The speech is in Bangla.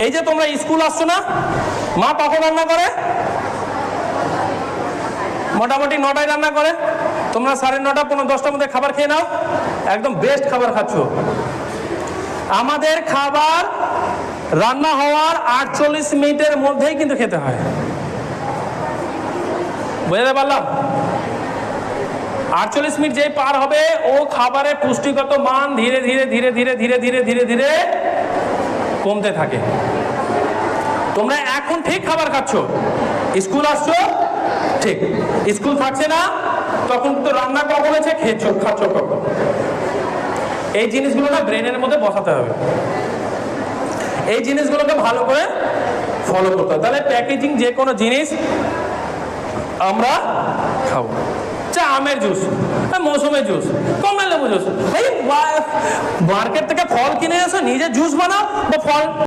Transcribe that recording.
এই যে তোমরা স্কুল আসছো না, মা কখন রান্না করে? মোটামুটি 9টায় রান্না করে। তোমরা 9:30 পৌনে 10টার মধ্যে খাবার খেয়ে নাও, একদম বেস্ট খাবার খাচ্ছ। আমাদের খাবার রান্না হওয়ার 48 মিনিটের মধ্যেই কিন্তু খেতে হয়। বুঝতে পারলাম? 48 মিনিট যেই পার হবে ও খাবারের পুষ্টিগত মান ধীরে ধীরে ধীরে ধীরে ধীরে ধীরে ধীরে ধীরে কমতে থাকে। তোমরা এখন ঠিক খাবার খাচ্ছ, স্কুল আসছো ঠিক, স্কুল থাকছে না তখন কিন্তু রান্না কখন হয়েছে, খাচ্ছ কখন। এই জিনিসগুলো না ব্রেনের মধ্যে বসাতে হবে, এই জিনিসগুলোকে ভালো করে ফলো করতে হবে। তাহলে প্যাকেজিং যে কোনো জিনিস আমরা খাবো। চা, আমের জুস, মৌসুমের জুস, কমলা লেবু জুস, ভাই মার্কেট থেকে ফল কিনে এসো, নিজে জুস বানাও বা ফল